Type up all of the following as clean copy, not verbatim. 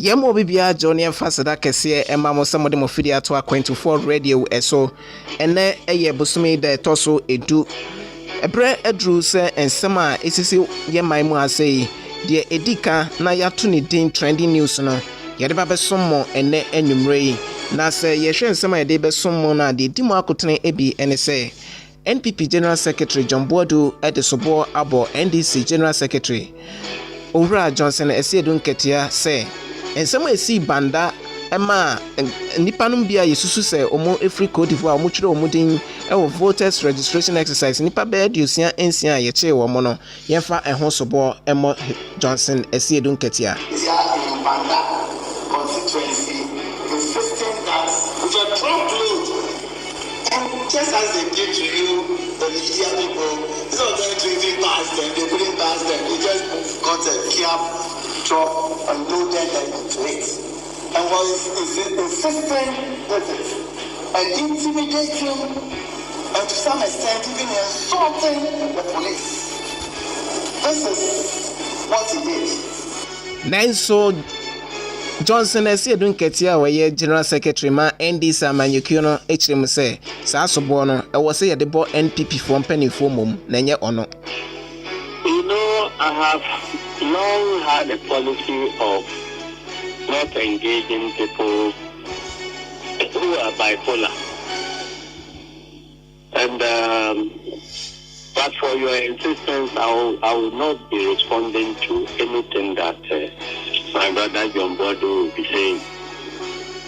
Yemo bibia Johnny Fasada Kese Emma Mosamode Mofidia to 24 radio eso ene eye busumi de toso edu ebre edru se ensema esisi ye maimu asei de edika na yato ni din trending news no yede ba besomo ene enwumre na se ye hwe ensema yede besomo na de dimu akotene ebi ene se NPP General Secretary John Boadu at the Sobo Abo NDC General Secretary Owura Johnson Esiedu Nketia say ensema esi banda ema nipa no bia yesusu se omo Africa Cote d'Ivoire omo chire omo din e voters registration exercise nipa be adusia ensia ye che wo mo no yemfa ehon sobo emo Johnson Esiedu Nketia banda constituency insisting that with a trunk load and just as they give to you the media people it's not going to even pass them they couldn't pass them they just got a cab truck and loaded them into it and was insisting with it and intimidating and to some extent even insulting the police. This is what he did. Nanso Johnson Esiedu Nketia weye General Secretary ma NDC amanyukio no echirem se saa sobo no e wo se ye de bo NPP for mpanifo mom na nye ono. You know, I have long had a policy of not engaging people who are bipolar. And but for your insistence, I will not be responding to anything that my brother John Boadu will be saying.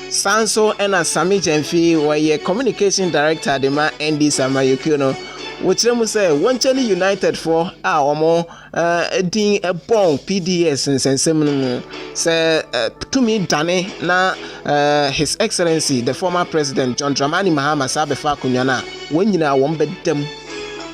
Sanso ena Sami Jemfi weye communication director de ma NDC amayukio no wochirem say Wanchani United for omo din bon PDS nsensem no say to me dane na His Excellency the former president John Dramani Mahama sabefa kunyana wonyina won bedam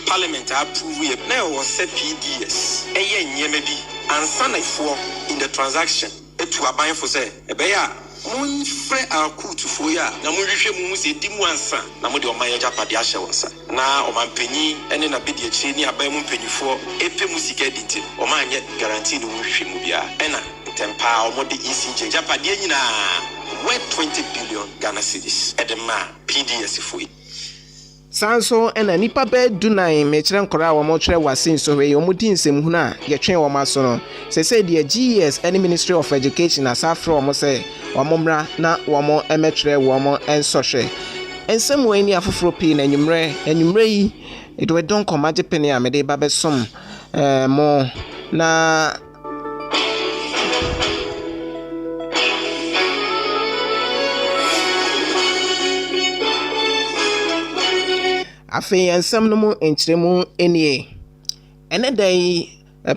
Parliament approve we now was set PDS eye nyeme bi ansa na ifo in the transaction etu aban for say ebeya mun frɛ akutufo ya na mun hwehwɛ mu se di mu ansa na mo de o man ya japade ahye wonsa na o man panyi ene na bedi akire ni aban mu panyifo epe mu sika dinti o man nye guarantee no hwehwɛ mu bia ena tempa o mo de isi japade nyina worth 20 billion Ghana cedis edema PDS fo Sanso ena nipa be dunai mechire nkora wo mo twere wasin so we yo mudi nsem hu na ye twen wo maso no se de GES any Ministry of Education asafro wo mo se wo mo mra na wo mo emetwere wo mo ensohwe ensem we ni afoforo pi na enwumre yi edo don komaje pene a mede ba besom mo na afi ensem no mu enchiremu enie ene dai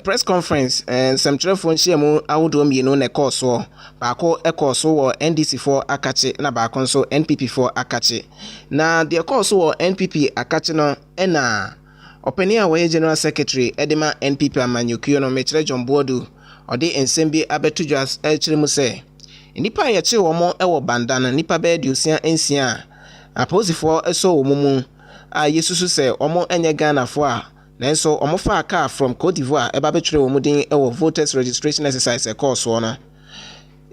press conference ensem telefon chiemu awodo mienu na koso baako ekoso wo NDC4 akache na baako nso NPP4 akache na de ekoso wo NPP akache no ena openi a we General Secretary edema NPP amanyukio no mechire John Boadu ode ensem bi abetudwas echiremu se nipa ye che wo mo ewo bandana nipa be dusia ensia aposifo eso wo mumu yesusu se omo enye Ghana fo a nanso omo fa aka from Cote d'Ivoire eba betwere wo mudin ewo voters registration exercise course no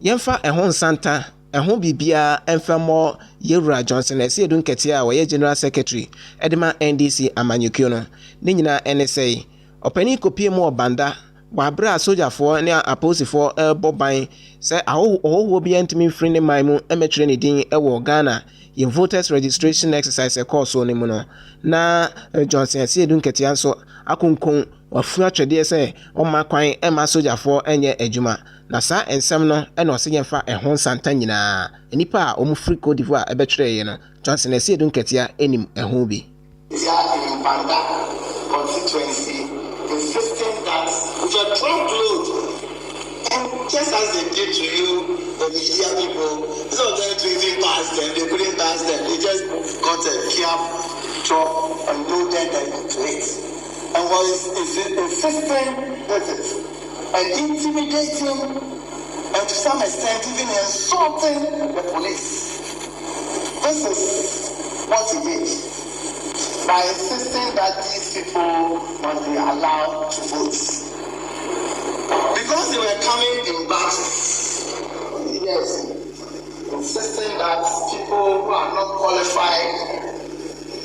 yemfa ehon santa ehon bibia emfamo Owura Johnson Esiedu Nketia we General Secretary edema NDC amanyukio no ne nyina ene sei opani kopie mu obanda wa bra sojafo ne aposifo boban se awo bi antimi free ne maimu emetwere ne din ewo Ghana in voters registration exercise course on mu na Johnson Esiedu Nketia so akonkon wafu atwede se o ma kwan ema sojafo enye adwuma na sa ensem no ena osenyemfa ehon santa nyina enipa a omu free Cote d'Ivoire ebetwere ye no Johnson Esiedu Nketia enim ehon bi in Banda constituency insisting that with a trunk load and just as they did to you the media people it's not going to even pass them they couldn't pass them they just got a cab truck and loaded them into it and was insisting with it and intimidating and to some extent even insulting the police. This is what he did by insisting that these people must be allowed to vote. Because they were coming in batches, years, insisting that people who are not qualified,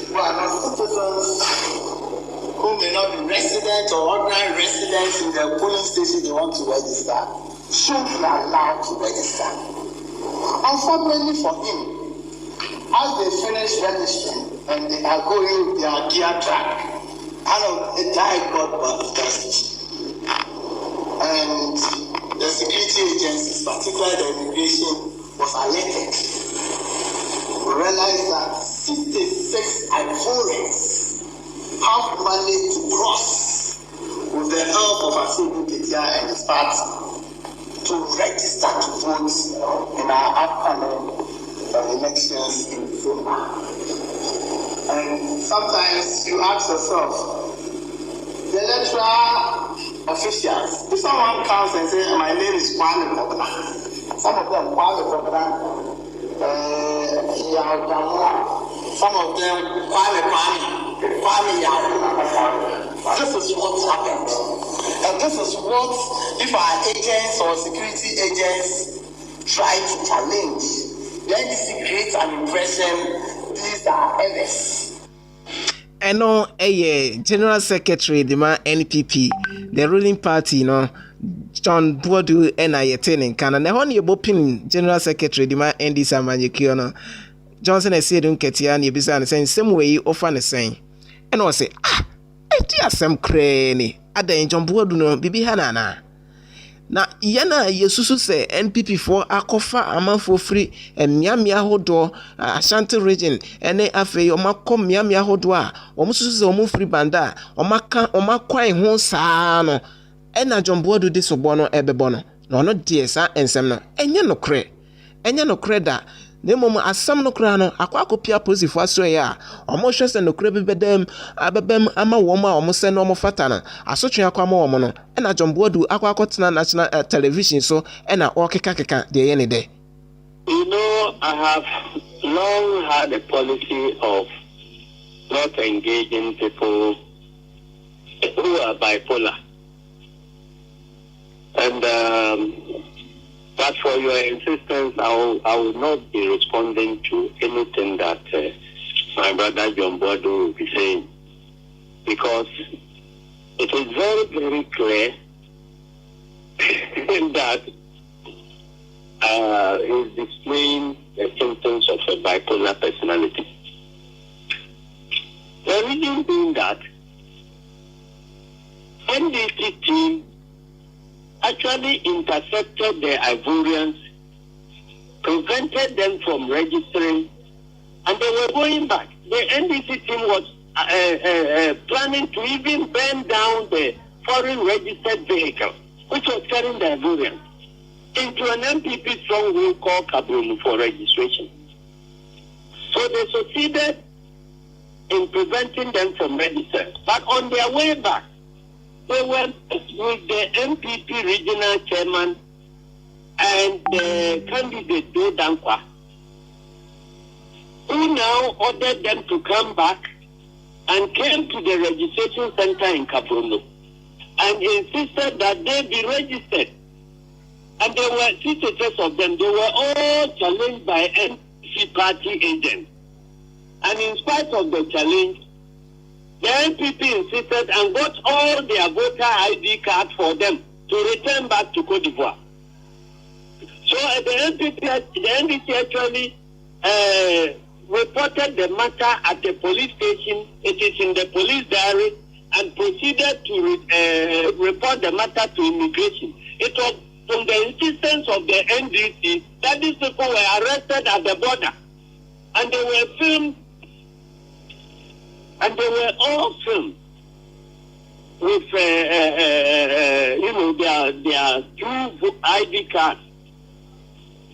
who are not citizens, who may not be residents or ordinary residents in the polling station they want to register, should be allowed to register. Unfortunately for him, as they finish registering and they are going with their gear track, a guy got baptized. And the security agencies, particularly the immigration, was alerted. We realized that 66 Ivorians have managed to cross with the help of Asibu Ketia and his party to register to vote in our upcoming elections in December. And sometimes you ask yourself, the electoral officials, if someone comes and says, my name is Kwame Kobna, some of them Kwame Kobna, some of them Kwame Yahoo. This is what happened. And this is what, if our agents or security agents try to challenge, the NDC creates an impression these are others. And no, General Secretary, the man NPP, the ruling party, John Boadu and I attending Canada. The only bopin General Secretary, the man NDC Amanyekio, Johnson has said, Ketiani, Bizan, saying, same way you often the same. And I say, dear some cranny, at the John Boadu, no, Bibi Hanana. Na yana yesusu se NPP for akofa amanfo free miamia hodo Ashanti region ene afi omako miamia hodo a omususu se omu free banda omaka omakwan ho saa no ena John Boadu de sobo no ebebo no na ono de sa ensem no enye no kre da na mom asam no kra no akwa positive aso ya omo hwese no kra bibedem abebem ama wo ma omo se no omo fata no asotwe akwa ma wo no ena John Boadu akwa national television so ena okeka de ye ne de. You know, I have long had a policy of not engaging people who are bipolar. And but for your insistence, I will not be responding to anything that my brother John Boadu will be saying, because it is very, very clear that he's displaying the symptoms of a bipolar personality. The reason being that NDC team actually intercepted the Ivorians, prevented them from registering, and they were going back. The NDC team was planning to even burn down the foreign registered vehicle, which was carrying the Ivorians, into an MPP stronghold called Kabrum for registration. So they succeeded in preventing them from registering. But on their way back, they were with the MPP regional chairman and the candidate Do Dankwa, who now ordered them to come back and came to the registration center in Kabruno and insisted that they be registered. And there were 66 of them. They were all challenged by NPP party agents. And in spite of the challenge, the NPP insisted and got all their voter ID cards for them to return back to Cote d'Ivoire. So the NDC actually reported the matter at the police station. It is in the police diary, and proceeded to report the matter to immigration. It was from the insistence of the NDC that these people were arrested at the border, and they were filmed. And they were all filmed with, their two ID cards,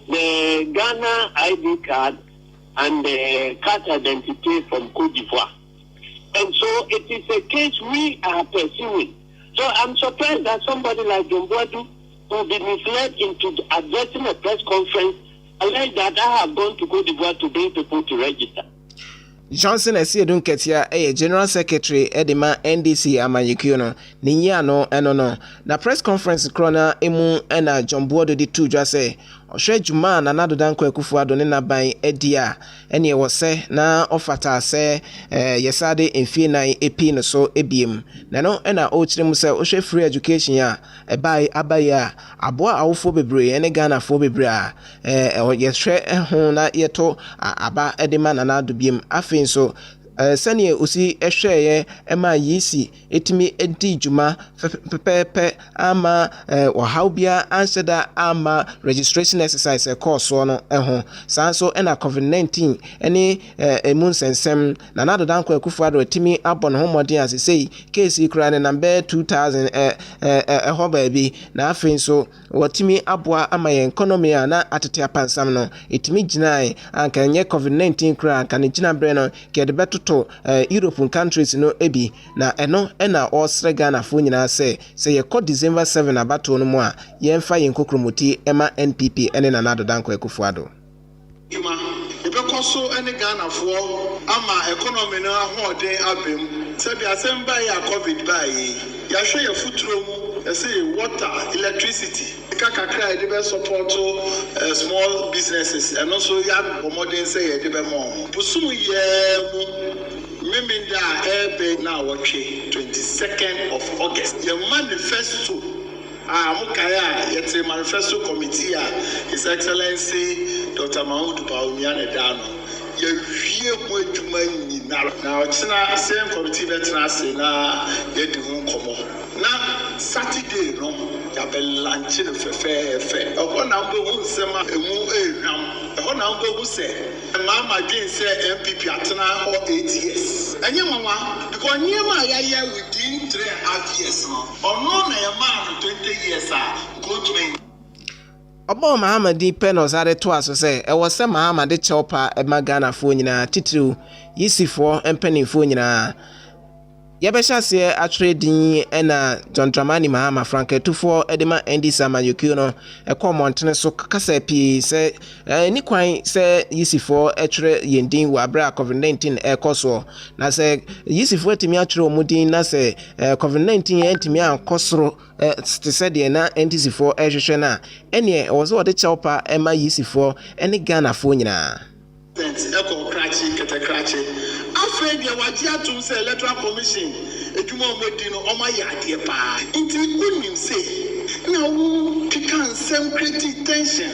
the Ghana ID card and the card identity from Cote d'Ivoire. And so it is a case we are pursuing. So I'm surprised that somebody like John Boadu will be misled into addressing a press conference like that I have gone to Cote d'Ivoire to bring people to register. Johnson Esiedun Ketia General Secretary Edema NDC Amanyekio no ninya no eno no na press conference krona emu na John Boadu di tu dwa say ɔhwɛ adwuma na Nana Danko Akufo-Addo ne naban adi a ɛne ɛwɔ sɛ na ɔfata sɛ yɛsade mfie nan epi no so ebiem na no ɛna ɔkyerɛ mu sɛ ɔhwɛ free education a ɛbae abae a aboa awofo bebree ne Ghanafoɔ bebree a yɛhwɛ ho na yɛto aba de ma Nana Addo biem afei nso sɛnea osi ɛhwɛeɛ ɛma yisi etimi edi dwuma pɛpɛɛpɛ ama ɔhaw bia anhyɛ da ama registration exercise ɛkɔɔsoɔ no ɛho saa nso ɛna COVID-19 ɛne emu nsɛnsɛm na Nana Danko Akufo-Addo etimi abɔ ne ho mmɔden ase sei keesi kura ne nambɛ 2000 ɛhɔ baabi na afei nso wɔtimi aboa ama yɛn economy a na atete apansam no etimi gyinae anka nyɛ COVID-19 kura anka ne gyina brɛ no kɛde bɛto European countries no ebi na ɛno ɛna ɔsrɛ Ghanafoɔ nyinaa sɛ yɛkɔ December 7 abato no mu a yɛmfa yɛn kokromoti ɛma NPP ɛne Nana Danko Akufo-Addo. Yɛbɛkɔ so ɛne Ghanafoɔ ama economy no ahoɔden abem sɛbi asɛm bae a COVID bae yɛahwɛ yɛ futuro mu yɛsɛ water electricity kakra yɛde bɛ support small businesses ɛno nso yɛ abɔmmɔden sɛ yɛde bɛ ma busum yɛ mu Meminda ebe na watche 22nd of August. Your manifesto Mukaya yet manifesto committee His Excellency Dr. Mahmoud Bawumia Dano. You hear what you mean now. It's not same committee veteran say na yet won't come. Now Saturday no ya be lunch the fair. Upon number who sema emu upon number who say Mama Jane say MPP atena or 8 years. And your mama because near my year within 3.5 years or no na man 20 years go to me. Obo Mahamadi Penos ade to aso say e was say Mahamadi chopa e Ghanafoɔ nyinaa titiriw yisifoɔ mpanimfoɔ nyinaa yɛbɛhyɛ atwere din ɛna John Dramani Mahama Frank Etufo edema Andy Samayuki no ɛkɔ montene so kasa pii sɛ ni kwan sɛ yisifoɔ atwere yɛndin wɔ abra COVID-19 ɛkɔ so na sɛ yisifoɔ atimi atwere wɔn din na sɛ COVID-19 ɛntimi ankɔ soro te sɛ deɛ na NTC4 ɛhwehwɛ na ɛne ɛwɔ sɛ wɔde kyɛwpa ɛma yisifoɔ ɛne Ghanafoɔ nyinaa Echo Cratchy, Cratchy. Afraid you were to say electoral commission. A juma modino on my yard, pa. Into him say, no, he can't send creative tension.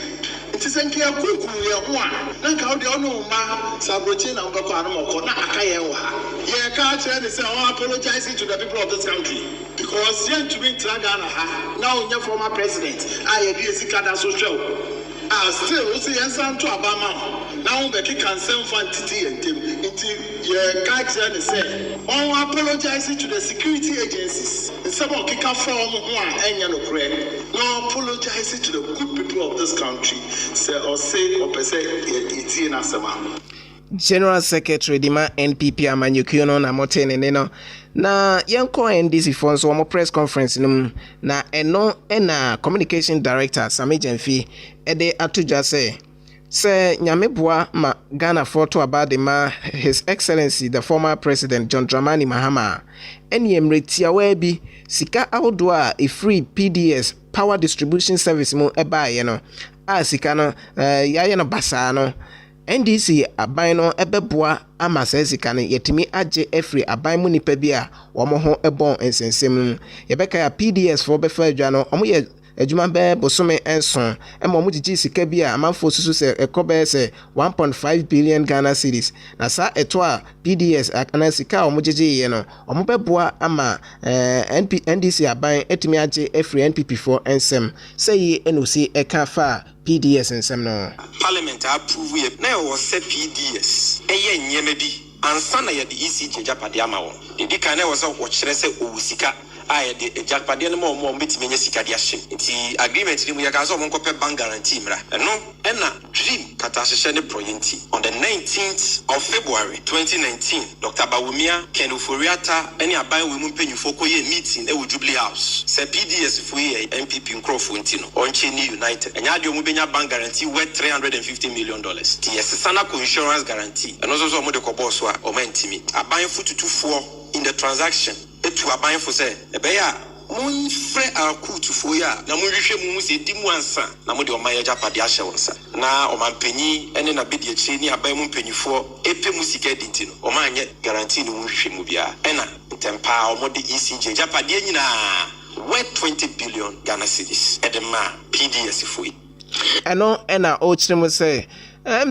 It is a clear cook, we are one. Like how the honor ma sabotage and Bacano, Akayawa. Yeah, can't tell the say, apologizing to the people of this country. Because yet to be Tragana, now your former president, I agree, Sikada social. Still, we see answer to Obama. Now the can send fantasy and into your catch and say, oh, apologizing to the security agencies. Someone kick a form one and no prayer. No apologizing to the good people of this country. Say or say, it's in a summer. General Secretary Dima NPP Amanyukuno na motene neno na yanko NDC fonso mo press conference num na eno ena communication director Sami Jemfi ede atuja se nyameboa ma Ghana photo about the ma His Excellency the former president John Dramani Mahama eni emretia webi sika ahodo a free PDS power distribution service mu eba ye no a sika no yaye no basa no NDC aban no ebeboa ama sesika no yetimi age efri aban mu nipa bi a wo mo ho ebon ensensem yebeka ya PDS for befa adwa no omo ye adwuma be bosome enson ema omo gigi sika bi a amanfo susu se ekobe se 1.5 billion Ghana cedis na sa eto a PDS akana sika omo gigi ye no omo beboa ama NDC aban etimi age efri NPP for ensem sei enosi eka fa PDS nsem no Parliament approve ye na wo se PDS eye nyeme bi ansa na ye de ECG japade ama wo de kan na wo se wo kire se owusika a de japade no mo betime nya sika de ahye nti agreement ni mu ya ka so mo nkopɛ bank guarantee mra no na dream kata hyehyɛ ne project on the 19th of February 2019 Dr. Bawumia Kenuforiata any aban we mu mpanyufo koye meeting e wo Jubilee House se PDS fo ye MPP nkrofo nti no onche ni united enya de mu benya bank guarantee worth $350 million ti yesana ko insurance guarantee eno so mo de ko boss a o mantimi aban fo tutufo in the transaction etu aban fo say ebeya Mun frɛ akutufo ya na mun hwehwɛ mu sɛ di mu ansa na mo de ɔman Japade ahyɛ wɔn nsa na ɔmanpanyi ɛne na bedi akyire ni aban mu mpanyifo epe mu sika di nti no ɔman nyɛ guarantee no hwehwɛ mu bia ɛna ntempa ɔmo de ECJ Japade nyinaa worth 20 billion Ghana cedis edema PDS foi eno ena o kyerem say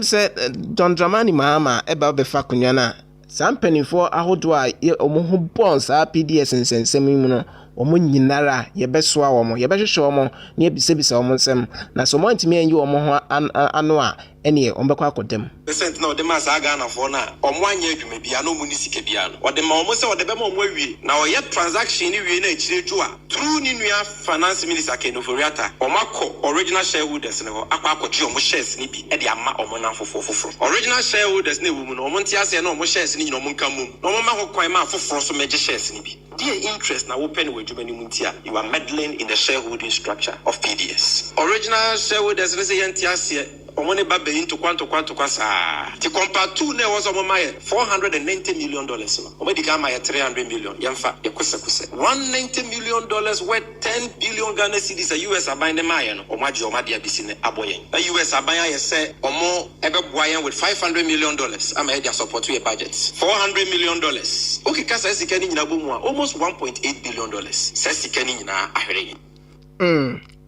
say Don Dramani Mahama eba be fa kunwa na sampanifo ahodo a omo ho bonds a PDS nsensem mu no omo nyinara yebesoa omo yebehwehwe omo na ebisebisa omo nsem na so mo ntimi enyi omo ho ano a ene ombekọ akodem percent na odema sa Ghana for na omo anya adwuma bia na omo ni sika bia no odema omo se odebe ma omo awie na oye transaction ni wie na ekireju a through ni nua finance minister Ken Oforiata omo akọ original shareholders ne ho akọ omo shares ni bi e de ama omo na foforo original shareholders na ewu mu no omo ntiase na omo shares ni nyina omo nka mum na omo ma ho kwan ma foforo so meje shares ni bi dear interest na open with adwuma ni muntia you are meddling in the shareholding structure of PDS original shareholders ne say ntiase omone babe into kwanto kwasa ti compare 2 na was omomaye $490 million no omedi ka ma $300 million yamfa yakuse $190 million worth 10 billion Ghana cedis a US aban ne maye no omaje omade abisi ne aboyen na US aban aye se omo ebeboa yen with $500 million ama e dia support your budget $400 million okay kasa sika ni nyina bomu a almost $1.8 billion se sika ni nyina ahwere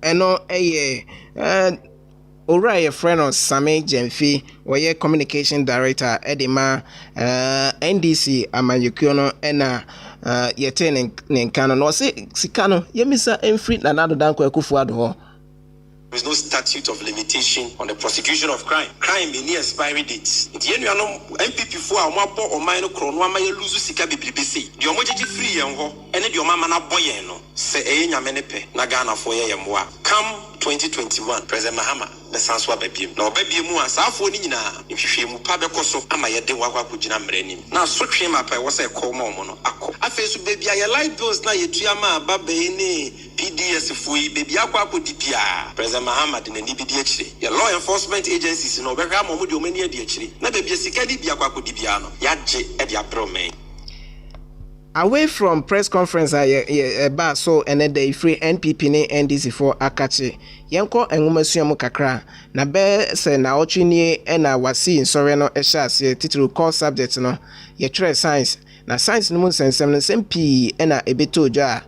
eno Ora your friend on Same Jemfi, where communication director Edema NDC Amayukiono ena yete nenkano no se sikano yemisa enfrit na nado danko ekufuado ho. There is no statute of limitation on the prosecution of crime. Crime in near expiry dates. It's yen no MPP for a mabo or minor chrono ama ye lose sika bibisi. The omoji free yen ho ene the omama na boye no se enya menepe na Ghana for ye yemwa. Come 2021 President Mahama the sanswa babiem. Na obabiem mu asafo ni nyina nhwehwe mu pa bekoso ama ye de wakwa kugina mranim. Na so twe mapa wo se call mo no akọ. Afesu baby ya light bills na ye tuama baba ni PDS foi baby akwa akodipia. President Mahama de nani bi di akire. Ye law enforcement agencies no behwa mo de omani adi akire. Na baby sika di bia akwa akodipia no. Ya je e dia promen. Away from press conference ba so enede free NPP ne NDC for akache yenko enwomasuamu kakra na be se na ochini na wasi nsore no ehya titulu core subject no ye try science na science no sensem no sempi na ebetoja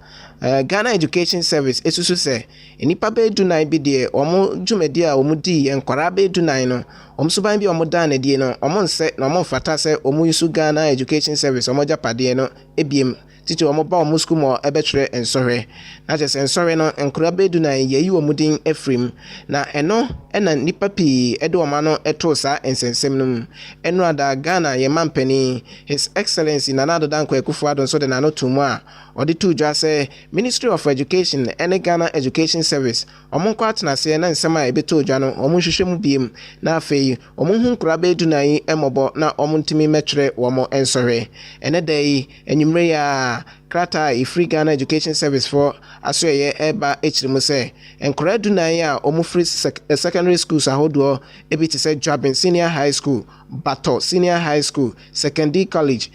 Ghana Education Service esusu se enipa be dunai bi de omo dwumadi a omo di enkwara be dunai no omo suban bi omo dan na die no omo nse na omo fata se omo yusu Ghana Education Service omo japade no ebiem titi omo ba omo school mo ebetwere ensore na je se ensore no enkwara be dunai yeyi omo din efrim na eno na nipa pi edo omo no eto sa ensensem no eno ada Ghana ye mampani His Excellency Nana Addo Dankwa Akufo-Addo so de na no tumu a odi tu dwa se Ministry of Education and Ghana Education Service omo kwa atenase na nsema ebeto dwa no omo hwehwe mu biem na afei omo hu nkura be dunai emobo na omo ntimi metwere omo ensore ene dai enyumre ya krata ifri Ghana Education Service for asoye eba echirimu se enkura dunai a omo free secondary schools ahodo ebiti se Jabin Senior High School, Bato Senior High School, Secondary College,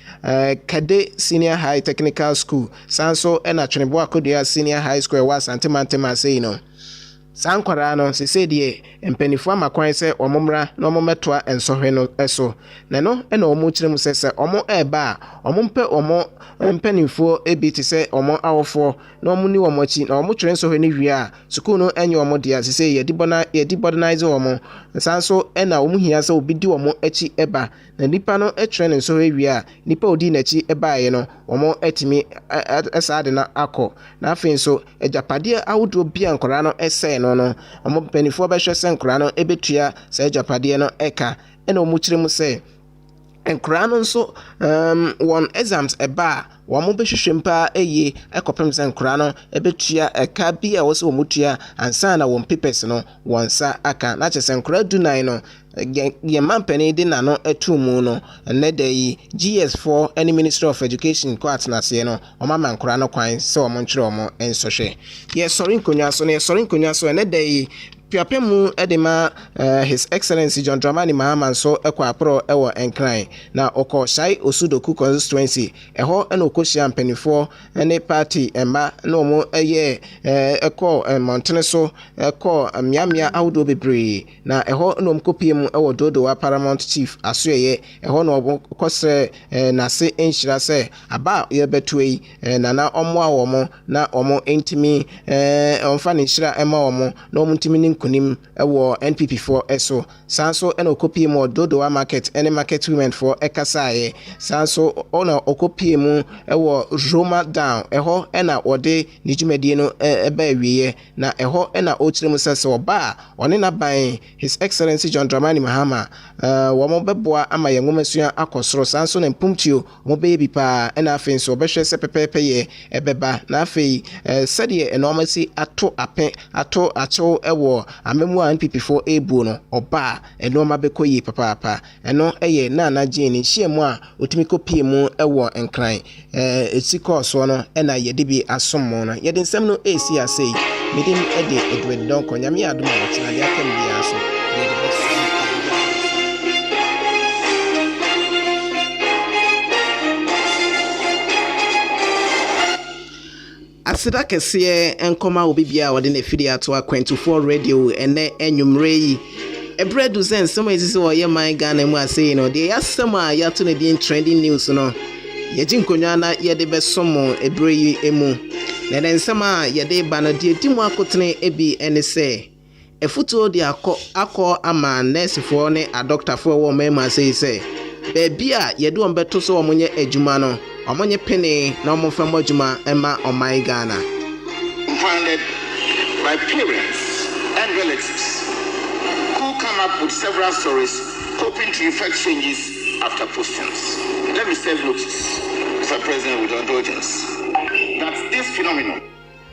Kade Senior High Technical School, Sanso ena Chenebo Akodia Senior High School wa Santimantema say no. Sankwara no se se die empanifo amakwan se omomra na omometoa ensohwe no eso na no ena omo kyerem se omo eba omo mpe omo empanifo ebiti se omo awofo na omo ni omo chi na omo twere ensohwe ni wi a school no enye omo dia se ye modernize omo sanso ena omo hia se obi di omo achi eba na nipa no etwere ensohwe wi a nipa odi na achi eba ye no omo etimi esade na akọ na afin so ejapade awodo bia nkora no ese no omo penifo be hwe senkora no ebetua se japade no eka ena omo kyerem se enkora no nso won exams eba womo be hwehwe mpa eye ekopem senkora no ebetua eka bia wo se omutua ansa na won papers no wonsa aka na che senkora dunai no ye mampani de na no etumu no ne dey GS4 any Ministry of Education ko atenase no omama nkora no kwan se omo nkyere omo ensohwe ye sori nkonwa so ne sori nkonwa so ne dey piapemu edema His Excellency John Dramani Mahama so ekwa apro ewo enkran na oko Shai Osudoku constituency eho ena okohia mpanifo ene party emma na omo eye eko montene so eko miamia awdo bebre na eho na omkopiem ewo dodowa Paramount Chief asoye eho na obokosre na se enhira se aba ye betui na na omo awomo na omo entimi onfa ne nhira ema omo na omo ntimi kunim ewo NPP for eso sanso ena okopie mu dodowa market ene market women for ekasaye sanso ona okopie mu ewo Roma down eho ena ode nijumedie no eba awiye na eho ena ochiremu sese oba one na ban His Excellency John Dramani Mahama wo mo beboa ama yenwomasua akosoro sanso na mpumtuo mo be bipa ena afenso obehwe se pepepe ye ebeba na afei sede enomasi ato ape ato acho ewo amemu NPP for ebu no oba enoma bekoyi papa eno eye na jeni hyiemu a otimi kopie mu ewo enkran etiko so no ena yede bi asommo no yede nsem no esi asei medim ede Edward Donko nyame adoma wotina de akam bia so yede beso asida kese enkoma obibia wode na fidi ato a 24 radio ene enwumre yi ebredu zen some ezisi wo ye man Ghana mu asei no de yasema ya to na di trending news no yeji nkonwa na yede besomo ebre yi emu na den nsema yede ba na de dimu akotene ebi ene se efuto de akọ ama nurse fo ne a doctor fo wo mema asei se bebi a yede on beto so omonye adwuma no omonye pene na omofam adwuma ema omai Ghana Funded by parents and relatives who come up with several stories hoping to effect changes after postings. Let me serve notice, Mr. President, with indulgence, that this phenomenon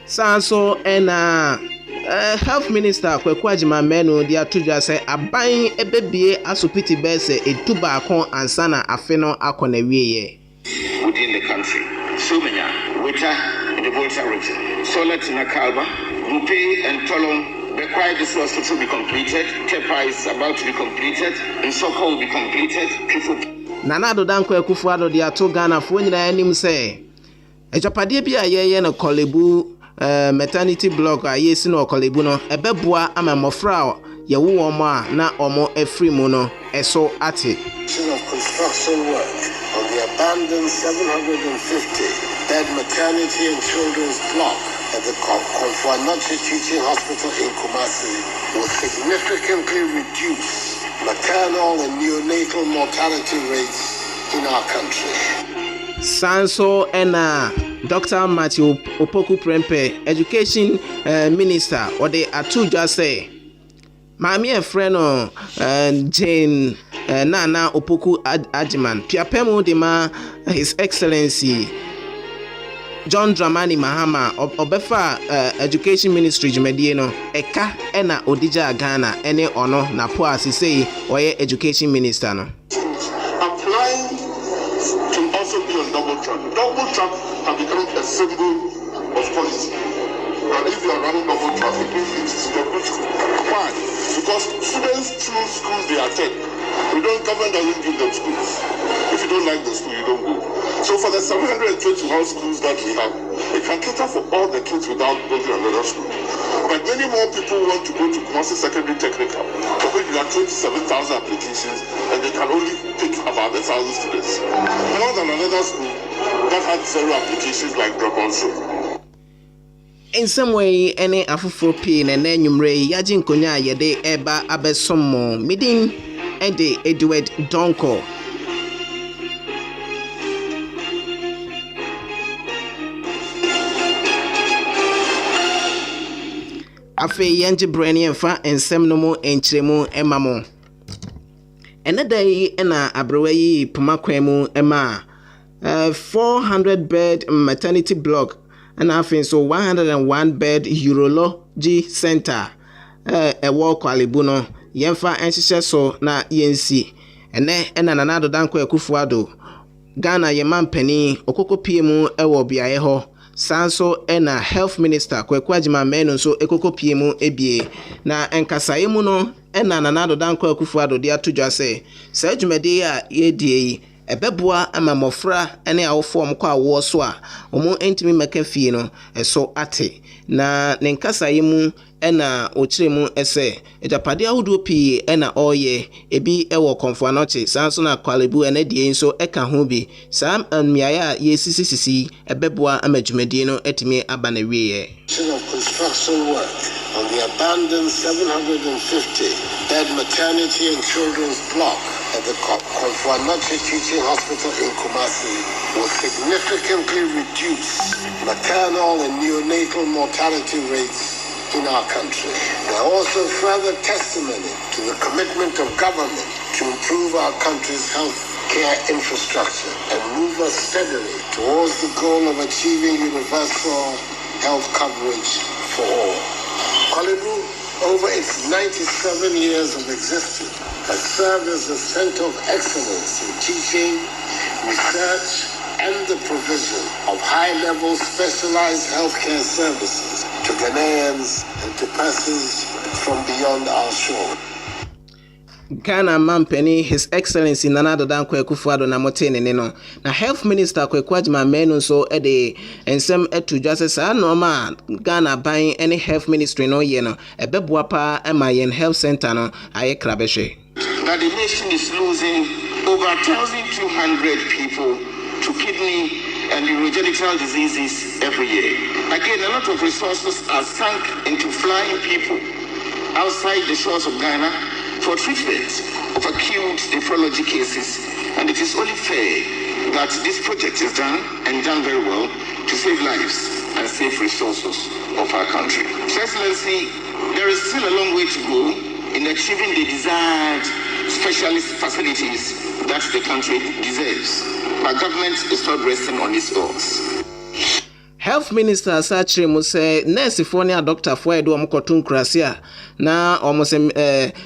sanso ena Health Minister Kwekwa Menu dia tudwa se aban ebebie asopiti bese etuba akon ansana afeno akona wieye within the country. Sumenya, Wita in the Volta region, Solet in Akalba, Rupe and Tolong. Bekwai this was to be completed. Tepa is about to be completed. Nsoko will be completed. Nanado Danko Ekufuado dia to Ghana fo nyina anim se ejapade bia yeye na Kolebu maternity block a yesi no Kolebu no ebeboa ama mofra ye wo omo a na omo afri mu no eso ate construction work on the abandoned 750-bed maternity and children's block at the Konfuanachi Teaching Hospital in Kumasi will significantly reduce maternal and neonatal mortality rates in our country. Sanso ena Dr. Matthew Opoku Prempe, Education Minister, or the Atuja say, Mami and friend Jane Nana Opoku Ajiman, Piapemo Dema, His Excellency John Dramani Mahama, Obefa Education Ministry Jumedieno, Eka Ena Odija Ghana, Ene Ono, Napua Sisei, or Education Minister. No? Applying to also be on double track. Double track can become a symbol of policy. And if you are running double track, it means it is a good school. Why? Because students choose schools they attend. Government doesn't give them schools. If you don't like the school, you don't go. So for the 721 schools that we have, we can cater for all the kids without going to another school. But many more people want to go to Kumasi Secondary Technical, for which there are 27,000 applications, and they can only pick about 1,000 students. More than another school that had 0 applications like Drop-on-Show. In some way, any afufo pin and then yumre yajin konya yede eba abesomo meeting ede Edward Donko. Afe yanje brani enfa ensem no mo enchiremu emamo. Ene day ena abrewayi pumakwemu ema 400 bed maternity block and afin so 101 bed urology center ewo kwalibu no yemfa enhihye so na yensi ene ena nanado danko ekufuado Ghana yeman pani okokopie mu ewo biaye ho sanso ena health minister Kwaku Agyeman so ekoko pie mu ebie na enkasaye mu no ena Nanado Dankwa Akufo-Addo de atodwa se sa adwumade a yedie ebeboa ama mofra ene awofo omkọ awo so a omo entimi maka fie no eso ate na ne nkasaye mu ena ochire mu ese ejapade ahodo pii ena oye ebi ewo Komfo-Anokye sanso na Kwalebu ena die nso eka ho bi sam anmiaya yesisisi ebeboa ama dwumade no etimi aba na wiye of construction work on the abandoned 750-bed maternity and children's block at the Komfo-Anokye Teaching Hospital in Kumasi will significantly reduce maternal and neonatal mortality rates in our country. They are also further testimony to the commitment of government to improve our country's health care infrastructure and move us steadily towards the goal of achieving universal health coverage for all. Kwalebu, over its 97 years of existence, has served as a center of excellence in teaching, research, and the provision of high-level specialized healthcare services to Ghanaians and to persons from beyond our shore. Ghana Mampeni, His Excellency Nanado Dankwa Akufo-Addo na motene no na Health Minister Kwaku Agyeman so ede ensem etu dwase sa normal Ghana ban any health ministry no ye no ebeboa pa emayen health center no aye krabehwe that the nation is losing over 1,200 people to kidney and urogenital diseases every year. Again, a lot of resources are sunk into flying people outside the shores of Ghana for treatment of acute nephrology cases, and it is only fair that this project is done and done very well to save lives and save resources of our country. Excellency, there is still a long way to go in achieving the desired specialist facilities that the country deserves. But government is not resting on its oars. Health Minister Sachiri mu say nurse for ne doctor for edo omkoto nkurase na omose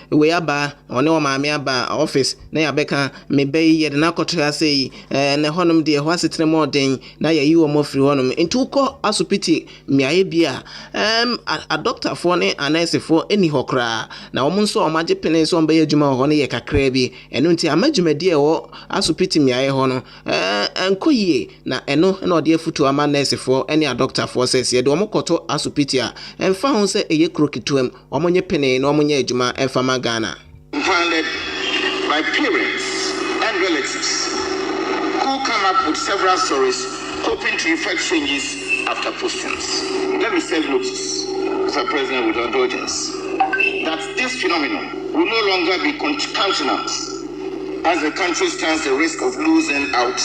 we aba one o maame aba office na ya beka me bayi ye na kotra say ne honom de ho asetre modern na ya yi wo mofri honom nti ukọ asopiti miaye bia a doctor for ne a nurse for eni hokra na omo nso omaje pene so mba ye adwuma ho ne ye kakra bi eno nti amadwumade e wo asopiti miaye ho no enkoyie na eno na ode afutu ama nurse for any a doctor for says ye do omokoto asopiti a emfa ho se eye krokituam omonye pene na omonye adwuma emfa magana Founded by parents and relatives who come up with several stories hoping to effect changes after postings. Let me serve notice, Mr. President, with indulgence, that this phenomenon will no longer be countenanced as the country stands the risk of losing out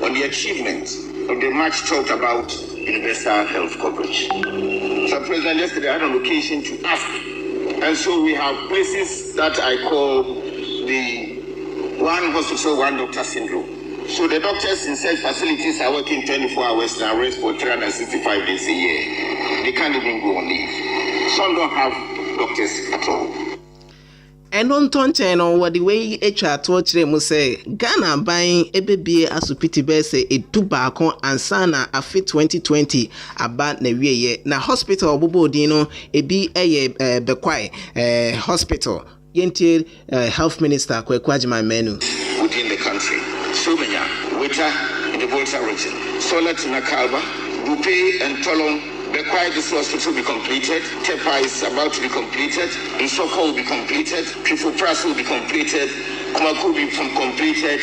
on the achievement of the much talked about universal health coverage. Mr. President, yesterday I had an occasion to ask, and so we have places that I call the one hospital, one doctor syndrome. So the doctors in such facilities are working 24 hours and rest for 365 days a year. They can't even go on leave. Some don't have doctors at all. And on tonche no what the way HR to chire mu say Ghana ban ebebie asopiti be say edu baako ansana afi 2020 aba na wieye na hospital obobodin no ebi eye bekwai hospital yentie health minister Kwaku Agyeman within the country. Somenya, Weta in the Volta region, Solat Nakalba, Bupe and Tolong. Bekwai, this hospital will be completed. Tepa is about to be completed. Nsoko will be completed. Kifupras will be completed. Kumaku will be completed.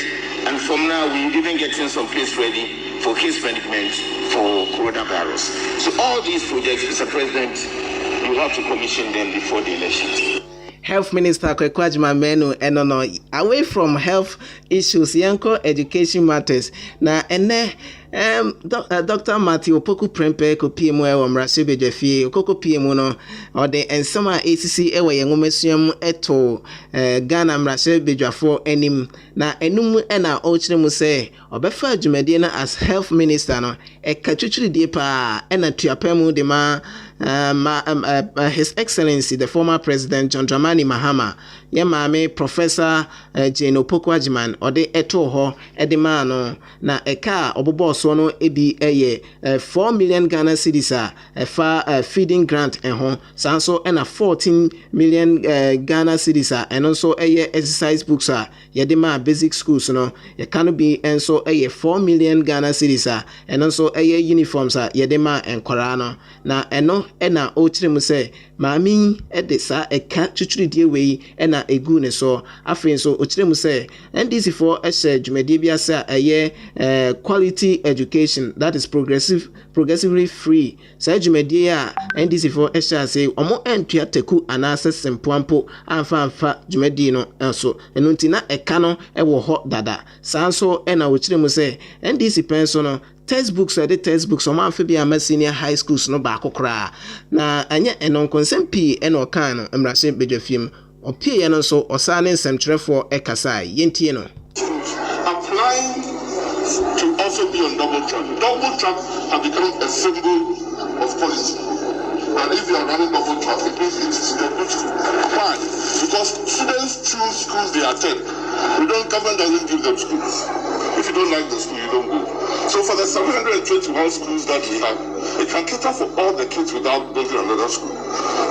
And from now, we're even getting some place ready for case management for coronavirus. So all these projects, Mr. President, you have to commission them before the elections. Health Minister Kwaku Agyeman eno away from health issues yanko education matters na ene Dr. Matthew Opoku Prempe ko PM e wo mrase bedwafie okoko PM no ode ensema ACC e wo yengomesuam eto Ghana mrase bedwafo enim na enum na o kire mu se obefa adwumade na as health minister no e ka twitwiri pa na tuapam de ma His Excellency the former President John Dramani Mahama Yemame Professor Jane Opoku Agyeman ode eto ho edema no na eka obobo so no ebi 4 million Ghana cedis fa feeding grant ho sanso na 14 million Ghana cedis and also exercise books yede ma basic schools no ye can be enso 4 million Ghana cedis and also uniforms yede ma enkora no na eno na o kire mu se maami de sa eka twitwiridie wei na egu ne so afei so o kire mu se NDC for dwumadi bia sa quality education, that is progressively free. Sa dwumadi NDC for say omo entua teku anase sempoampo amfa dwumadi no enso eno ntina eka no wo ho dada sanso na wo kire mu se NDC penso no textbooks the textbooks o man bia ma senior high schools no ba kokora na anya eno konsem pi eno kan no mrase bedwafiem opie no so osane nsɛmtwerɛfoɔ ɛkasa yentie no. Applying to also be on double track. Double track has become a symbol of policy. And if you are running double track, it means it is a good school. Why? Because students choose schools they attend. Government doesn't give them schools. If you don't like the school, you don't go. So for the 721 schools that we have, it can cater for all the kids without building another school.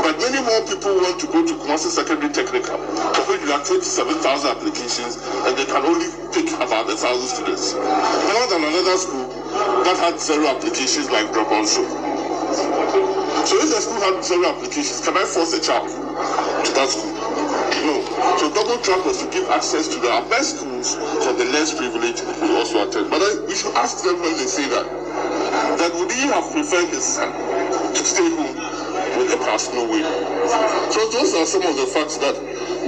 But many more people want to go to Kumasi Secondary Technical, for which we have 27,000 applications, and they can only pick about 1,000 students. More than another school that had 0 applications like drop-on show. So if the school had 0 applications, can I force a child to that school? No. So double track was to give access to the best schools for the less privileged who also attend. But we should ask them when they say that would he have preferred his son to stay home with a pass? No way. So those are some of the facts that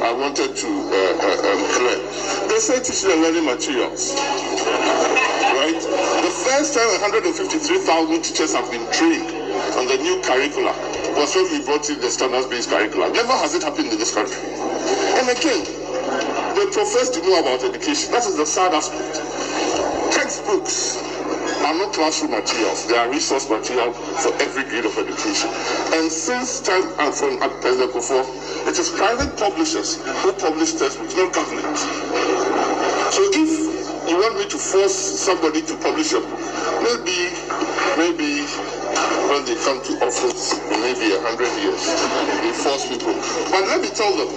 I wanted to clear. They say teaching and learning materials. Right? The first time 153,000 teachers have been trained on the new curricula was when we brought in the standards-based curricula. Never has it happened in this country. And again, they profess to know about education. That is the sad aspect. Textbooks are not classroom materials. They are resource material for every grade of education. And since time and from President Kufuor, it is private publishers who publish textbooks, not government. So if you want me to force somebody to publish a book, maybe when they come to office in maybe 100 years, they force people. But let me tell them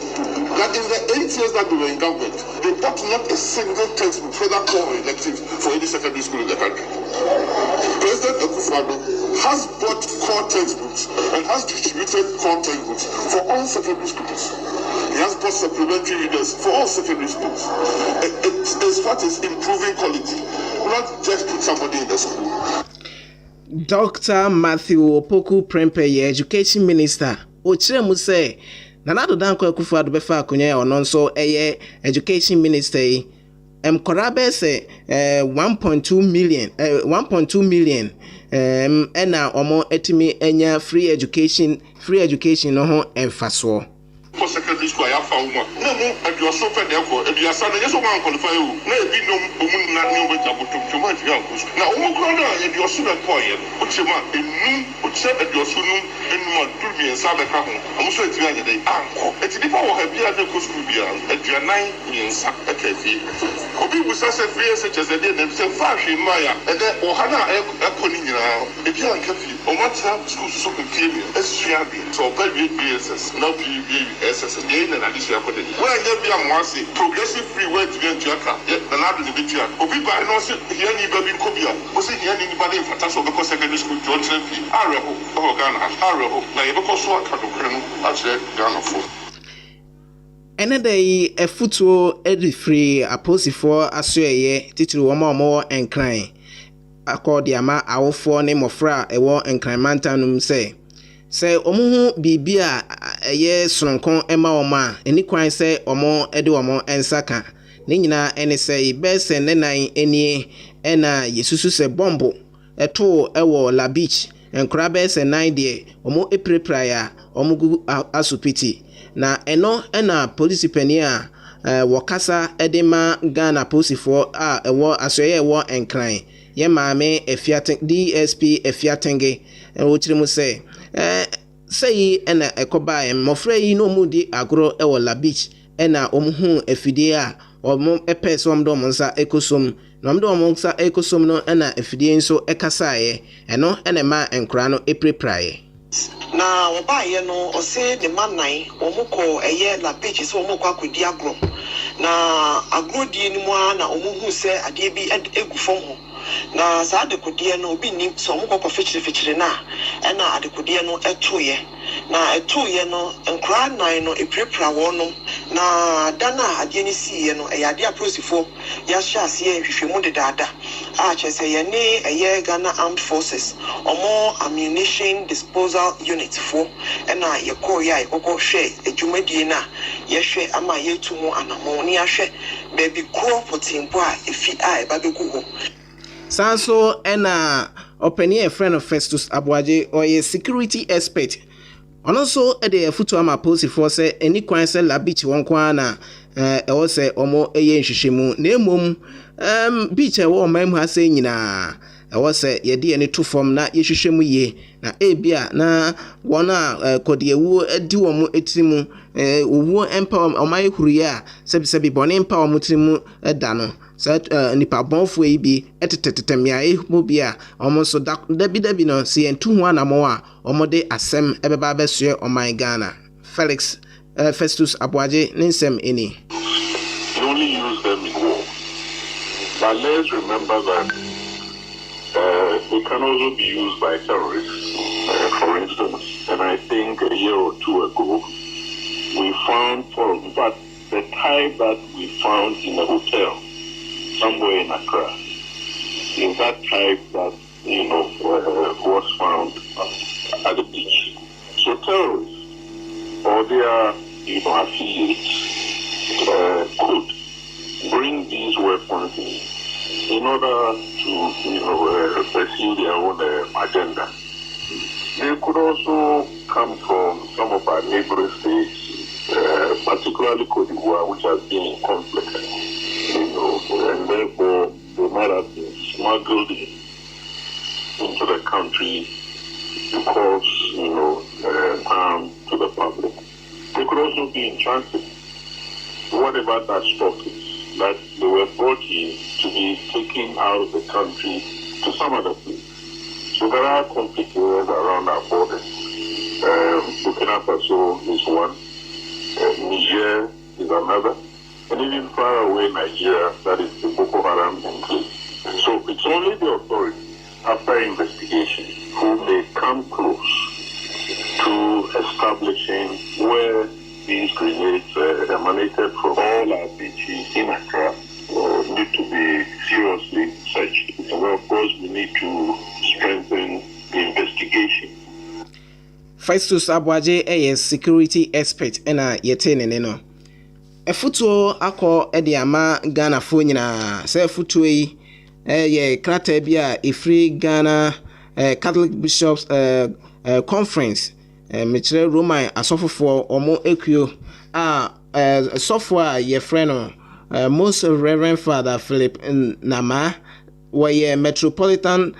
that in the 8 years that they were in government, they bought not a single textbook, whether core or elective, for any secondary school in the country. President Akufo-Addo has bought core textbooks and has distributed core textbooks for all secondary schools. He has bought supplementary readers for all secondary schools. It is what is improving quality, not just put somebody in the school. Dr. Matthew Opoku Prempeh, Education Minister, ochire mu say Nana Dankwa Akufo-Addo befa akonya ya ono nso Education Minister yi mkorabe se 1.2 million ena omo etimi enya free education no ho emfaso. For secondary school, I have found one. No, and you are so fed therefore, and you are saying, yes, one qualify you. No, be no woman, not new with to my uncles. Now, and you are so quiet, which you want in noon, which said that you are so noon in my Turbi and Sabbath. I'm so at the end of the day, uncle. It's the power of the other coast to be at your 9 years at KV. Obi was such a free such as they did themselves, Fashi Maya, and then Ohana Econina, if you are Kafi, or what's up, school so inferior, SCRB, so very BSS, now BSS, again, and Alicia put it. Well, there be a mercy, progressive free way to get Jaka, yet the lad in the video. Obi by no here, any baby Kobia, was it here anybody in Fantastic because secondary school, John Trempi, Araho, or Ghana, Araho, like because so I can't actually Ghana for. Enede efutuo edifree aposifo asoeye titiri womo enkran akodi ama awofo ne mofra ewo enkran mantanum se omuhu bibia eye sononkon ema oma eni kwan se omo ede omo ensaka ne nyina ene se ibese nenan enie ena yesusu se bombo eto ewo la beach enkra bese 9 de omo eprepraya omo gugu asupiti na eno ena police penia wakasa edema Ghana posifo ewo asoye ewo enkran ye maame efiaten DSP efiatenge wochiri mu say ena ekoba mofra yi no mudi agro ewo la beach ena omuhu efide a omo epese omdo monsa ekosom na mdo omo sa ekosom no na afidie nso ekasae eno ene ma enkra no epreprae na obaye no ose de manan omuko eye la page so omuko akodi agro na agrodi ni mu na omuhu se ade bi egu fom ho na sa adekodie no obi ni so omuko fichire na na adekodie no etoye na etoye no enkra nan no eprepra wono na dana ade ni siye no ade aprosifo ya hye ase hwehwemu de dada a chese ye ne eye Ghana Armed Forces omo ammunition disposal unit fo na ye koya ikoko hwe adwumadie na ye hwe ama ye tumu anamo ni ahwe baby kro potimpo a efi a eba beku ho sanso ena openi a friend of Festus Abuaje or a security expert ono so e de afutu ama police for say eni kwan say la beach won kwan na e wo say omo eye nhwehwemu na emom beach e wo mam ha say nyina e wo say ye de eni to form na ye hwehwemu ye na ebia na wona kodiewu adi wo mu etimu owu empa omai huru ya sebi bone empa wo mutimu da no sa nipa bonfo yi bi etetetemia ehmu bi a omo so dabi no se entu ho anamo a omo de asem ebeba besue oman Ghana Felix Festus Abuaje ninsem eni You only use them in war, but let's remember that they can also be used by terrorists, for instance. And I think a year or two ago we found, but the type that we found in a hotel somewhere in Accra is that type that was found at the beach. So terrorists or their affiliates could bring these weapons in order to pursue their own agenda. They could also come from some of our neighboring states, particularly Cote d'Ivoire, which has been in conflict. And therefore they might have been smuggled into the country to cause harm to the public. They could also be in transit, whatever that stock is, that they were brought in to be taken out of the country to some other place. So there are conflict areas around our borders. Burkina Faso is one, Niger is another, and even far away Nigeria, that is the Boko Haram enclave. So it's only the authorities, after investigation, who may come close to establishing where these grenades emanated from. All our beaches in Accra need to be seriously searched. And of course, we need to strengthen the investigation. Festus Abuaje a security expert ena yetene no. Efutuo akọ ede ama Ghana fo nyina se efutuo yi ye krata bia efri Ghana Catholic Bishops Conference mechire Roman asofofo omo ekuo a sofo a ye frɛ no Most Reverend Father Philip Nama were Metropolitan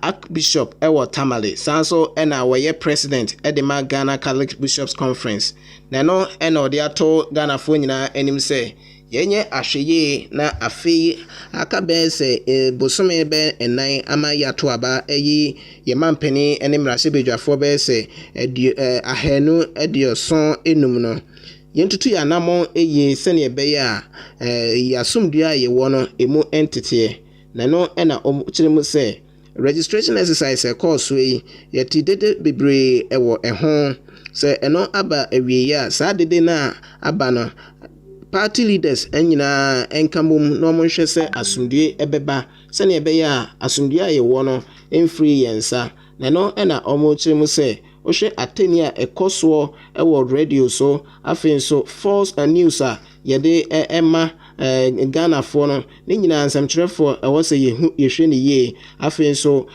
Archbishop ewo Tamale sanso ena were President edema Ghana Catholic Bishops Conference na no ena odi ato Ghana fo nyina enim se yenye ahweye na afei akabe se bosome be enan ama yato aba eyi ye mampani ene mrase bedwafo be se ahenu edioson enum no yentutu ya namo eye sene be ya yasumdua ye wono emu entity na no ena omchiremu se registration exercise course we yeti dede bebre ewo eho se eno aba ewie ya sa dede na aba no party leaders enyina enkamum no monhwe se asumdue ebeba sene ebeya asumdue aye wono emfree yensa na no ena omchiremu se ohwe ateni a ekoso ewo radio so afin so false news a yede ema Ghana for no ne nyina ansamkyerefo ewo se yehwe ne ye afin so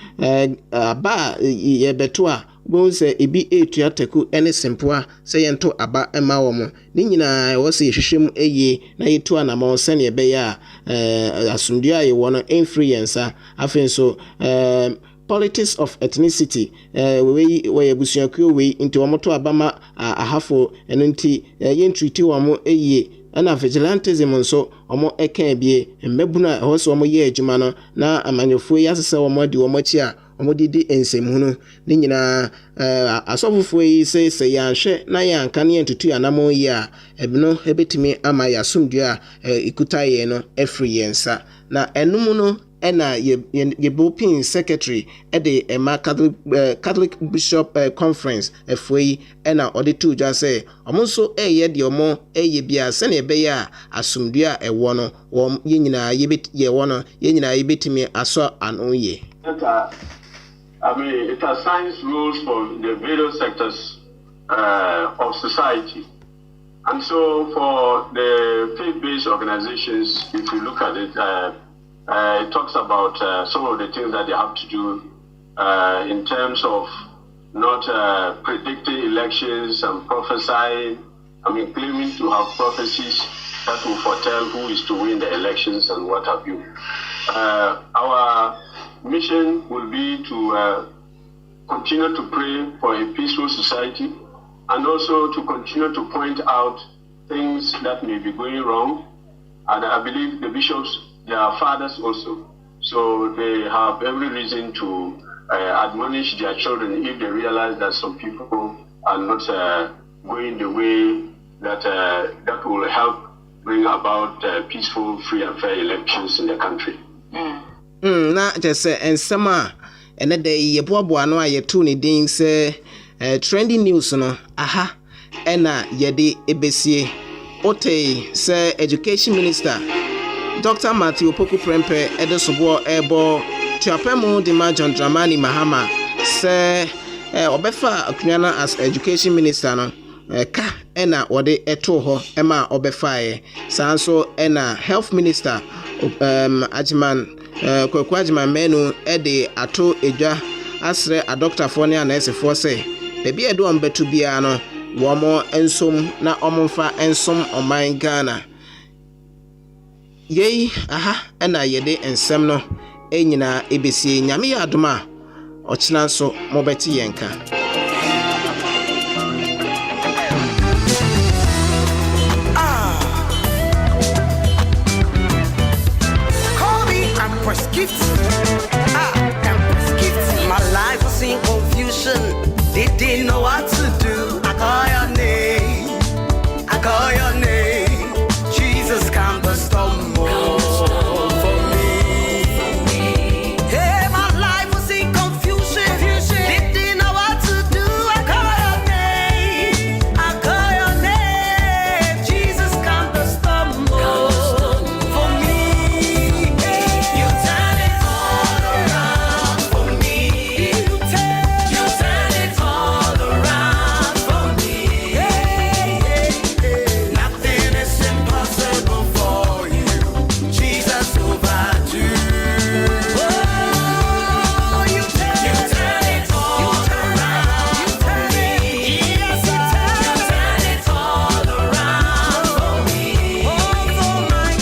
aba yebeto a bon se ebi etua taku ene sempoa se yento aba ema wo mo ne nyina ewo se yehwehwem eye na yetu anama se ne ebeya asumdua ye wono influencer afin so politics of ethnicity we busuakuo we into omoto abama ahafo eno nti yen treaty wo mo eye ana vigilantism nso omo eka bie mbebuna ho so omo ye adwuma no na amanyefo yi asese omo di omo chi a omo didi ensemhunu ni nyina asofofo yi se yanhwe na yanka ne entutu anamo yi a ebino ebetimi ama ya asomdua a ikuta ye no efri yensa na enum no ena ye bopin secretary de ema Catholic Bishop Conference efoi ena auditor dwa say omo so eye de omo eye bia se na ebe ya asomdua ewo no wo ye nyina ye wo no ye nyina ye betimi aso anoye. I mean, it assigns roles for the various sectors of society. And so for the faith-based organizations, if you look at it, it talks about some of the things that they have to do in terms of not predicting elections and prophesying, claiming to have prophecies that will foretell who is to win the elections and what have you. Our mission will be to continue to pray for a peaceful society and also to continue to point out things that may be going wrong. And I believe the bishops, they are fathers also. So they have every reason to admonish their children if they realize that some people are not going the way that will help bring about peaceful, free and fair elections in the country. Na just ensema ene de yeboabo no ayeto ne din se trending news no aha ena yede ebesie otey se education minister Dr. Matthew Poku Prempe edesobo ebo tuapemu de ma John Dramani Mahama se obefa akunyana as education minister no ka ena ode eto ho ema obefae sanso ena health minister Ajiman Kwakwajima menu ede ato edwa asre a doctor for ne anese for say bebi edo ambetu bia no wo mo ensom na omfa ensom oman Ghana yei aha ena yede ensem no enyina ebesie nyame ya adoma ochina so mobeti yenka. Gift.